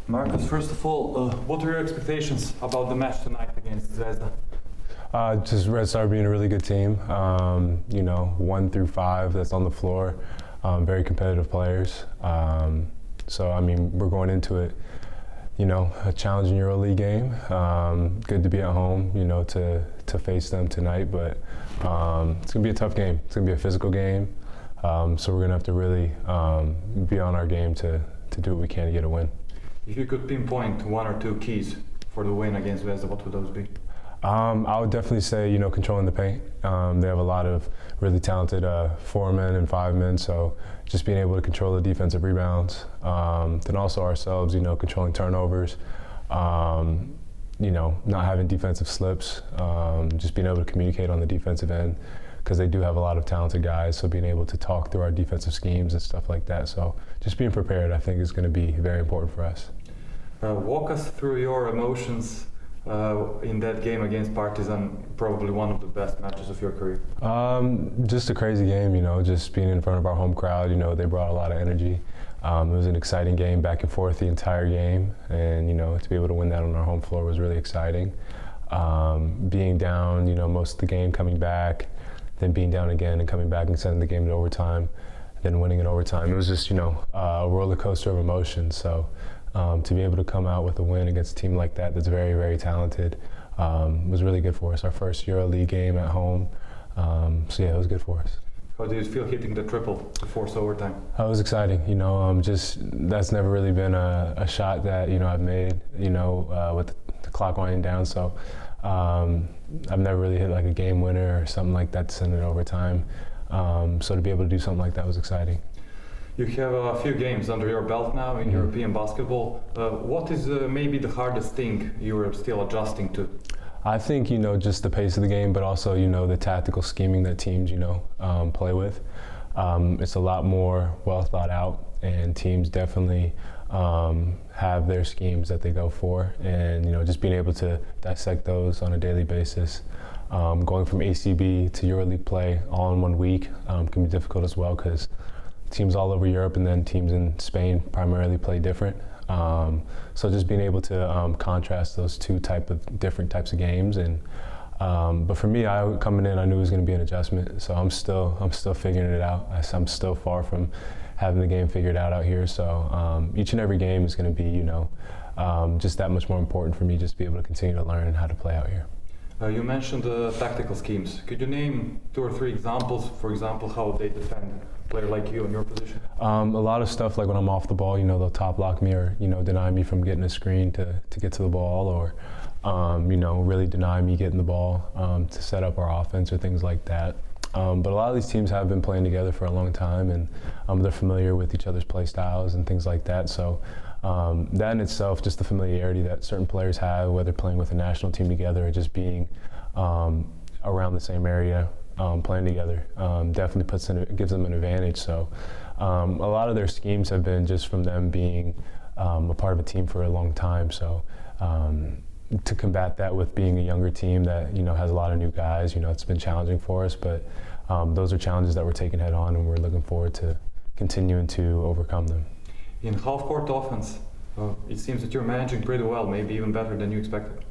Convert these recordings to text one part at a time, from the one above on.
Marcus, first of all, what are your expectations about the match tonight against Zvezda? Just Red Star being a really good team. 1 through 5 that's on the floor. Very competitive players. So I mean, we're going into it, a challenging EuroLeague game. Good to be at home, to face them tonight. But it's gonna be a tough game. It's gonna be a physical game. So we're gonna have to really be on our game to do what we can to get a win. If you could pinpoint 1 or 2 keys for the win against Zvezda, what would those be? I would definitely say, controlling the paint. They have a lot of really talented 4-men and 5-men, so just being able to control the defensive rebounds. Then also ourselves, controlling turnovers, not having defensive slips, just being able to communicate on the defensive end, because they do have a lot of talented guys, so being able to talk through our defensive schemes and stuff like that. So just being prepared, I think, is going to be very important for us. Walk us through your emotions in that game against Partizan, probably one of the best matches of your career. Just a crazy game, just being in front of our home crowd. They brought a lot of energy. It was an exciting game, back and forth the entire game, and to be able to win that on our home floor was really exciting. Being down, most of the game, coming back, then being down again and coming back and sending the game to overtime, then winning in overtime. It was just, a roller coaster of emotions. So to be able to come out with a win against a team like that's very, very talented was really good for us. Our first EuroLeague game at home. So yeah, it was good for us. How did you feel hitting the triple to force overtime? It was exciting. Just that's never really been a shot that I've made. With the clock winding down. So I've never really hit like a game winner or something like that to send it overtime. So to be able to do something like that was exciting. You have a few games under your belt now in European basketball. What is maybe the hardest thing you are still adjusting to? I think, just the pace of the game, but also, the tactical scheming that teams, play with. It's a lot more well thought out, and teams definitely have their schemes that they go for, and, just being able to dissect those on a daily basis. Going from ACB to EuroLeague play all in 1 week can be difficult as well, because teams all over Europe and then teams in Spain primarily play different. So just being able to contrast those two different types of games, and but for me, coming in, I knew it was going to be an adjustment. So I'm still figuring it out. I'm still far from having the game figured out here. So each and every game is going to be, just that much more important for me, just to be able to continue to learn how to play out here. You mentioned the tactical schemes. Could you name 2 or 3 examples? For example, how they defend a player like you in your position? A lot of stuff, like when I'm off the ball, they'll top block me or, deny me from getting a screen to get to the ball, or, really deny me getting the ball to set up our offense or things like that. But a lot of these teams have been playing together for a long time, and they're familiar with each other's play styles and things like that. So that in itself, just the familiarity that certain players have, whether playing with a national team together or just being around the same area, playing together, definitely gives them an advantage. So a lot of their schemes have been just from them being a part of a team for a long time. So to combat that with being a younger team that has a lot of new guys, it's been challenging for us. But those are challenges that we're taking head on, and we're looking forward to continuing to overcome them. In half-court offense, it seems that you're managing pretty well, maybe even better than you expected.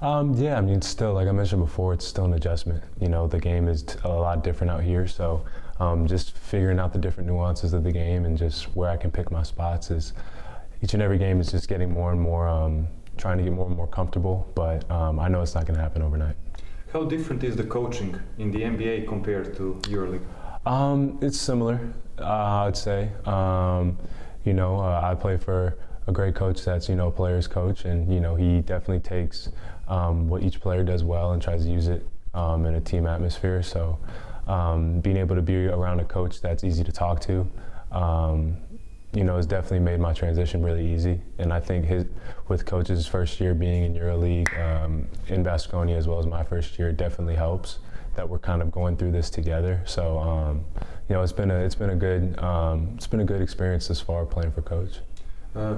Yeah, still, like I mentioned before, it's still an adjustment. The game is a lot different out here, so just figuring out the different nuances of the game and just where I can pick my spots is, each and every game is just getting more and more, trying to get more and more comfortable, but I know it's not going to happen overnight. How different is the coaching in the NBA compared to EuroLeague? It's similar, I'd say. I play for a great coach that's, a player's coach, and, he definitely takes what each player does well and tries to use it in a team atmosphere. So being able to be around a coach that's easy to talk to, has definitely made my transition really easy. And I think with Coach's first year being in EuroLeague in Baskonia, as well as my first year, definitely helps that we're kind of going through this together. So it's been a good experience this far playing for Coach.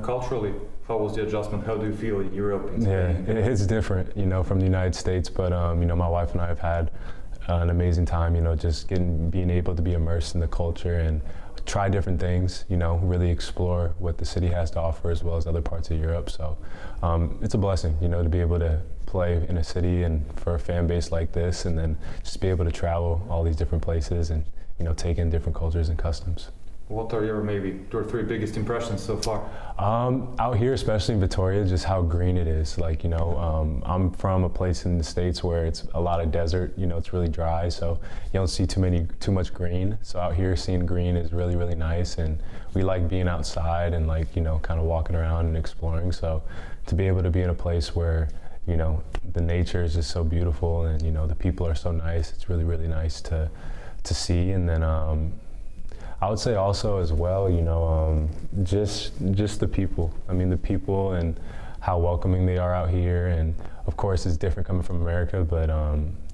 Culturally, how was the adjustment? How do you feel in Europe? Yeah, it's different, from the United States, but my wife and I have had an amazing time, just being able to be immersed in the culture and try different things, you know, really explore what the city has to offer as well as other parts of Europe. So it's a blessing, you know, to be able to play in a city and for a fan base like this, and then just be able to travel all these different places and, you know, take in different cultures and customs. What are your maybe 2 or 3 biggest impressions so far? Out here, especially in Victoria, just how green it is. Like, you know, I'm from a place in the States where it's a lot of desert, you know, it's really dry, so you don't see too much green. So out here, seeing green is really, really nice, and we like being outside and, like, you know, kind of walking around and exploring. So to be able to be in a place where, you know, the nature is just so beautiful and, you know, the people are so nice, it's really, really nice to see. And then I would say also as well, you know, just the people. I mean, the people and how welcoming they are out here. And of course, it's different coming from America, but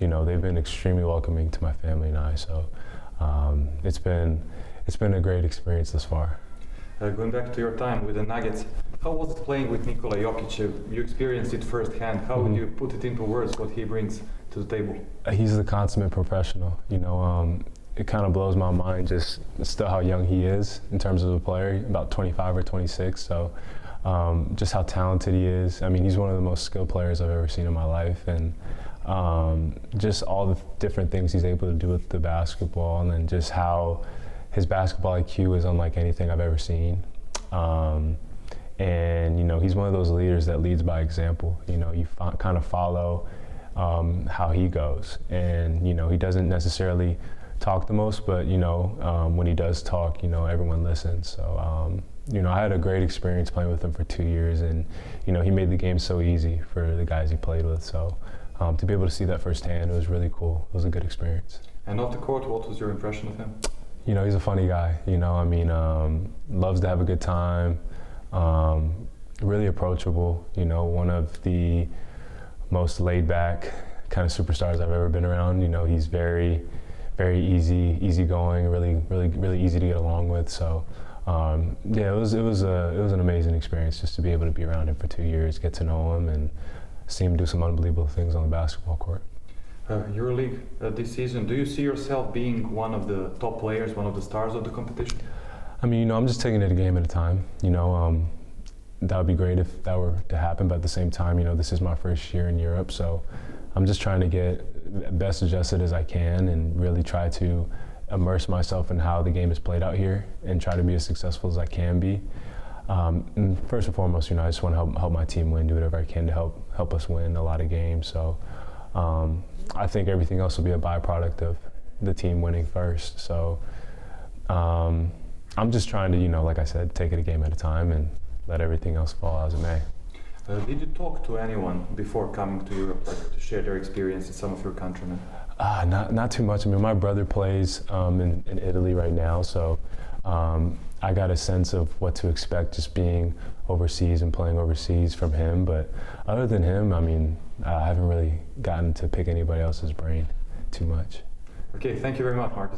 you know, they've been extremely welcoming to my family and I. So it's been a great experience thus far. Going back to your time with the Nuggets, how was it playing with Nikola Yokić? You experienced it firsthand. How would you put it into words, what he brings to the table? He's the consummate professional. You know, it kind of blows my mind just still how young he is in terms of a player, about 25 or 26. So just how talented he is. I mean, he's one of the most skilled players I've ever seen in my life, and just all the different things he's able to do with the basketball, and then just how his basketball IQ is unlike anything I've ever seen. And, you know, he's one of those leaders that leads by example. You know, you kind of follow how he goes. And, you know, he doesn't necessarily talk the most, but, you know, when he does talk, you know, everyone listens. So, you know, I had a great experience playing with him for 2 years, and, you know, he made the game so easy for the guys he played with. So to be able to see that firsthand, it was really cool. It was a good experience. And off the court, what was your impression of him? You know, he's a funny guy, you know, I mean, loves to have a good time, really approachable, you know, one of the most laid back kind of superstars I've ever been around. You know, he's very easygoing, really easy to get along with. So, yeah, it was an amazing experience just to be able to be around him for 2 years, get to know him, and see him do some unbelievable things on the basketball court. EuroLeague this season, do you see yourself being one of the top players, one of the stars of the competition? I mean, you know, I'm just taking it a game at a time. You know, that would be great if that were to happen, but at the same time, you know, this is my first year in Europe, so I'm just trying to get best adjusted as I can and really try to immerse myself in how the game is played out here and try to be as successful as I can be. And first and foremost, you know, I just want to help my team win, do whatever I can to help us win a lot of games. So I think everything else will be a byproduct of the team winning first. So I'm just trying to, you know, like I said, take it a game at a time and let everything else fall as it may. Did you talk to anyone before coming to Europe, like, to share their experience with some of your countrymen? Not too much. I mean, my brother plays in Italy right now, so I got a sense of what to expect just being overseas and playing overseas from him. But other than him, I mean, I haven't really gotten to pick anybody else's brain too much. Okay, thank you very much, Marcus.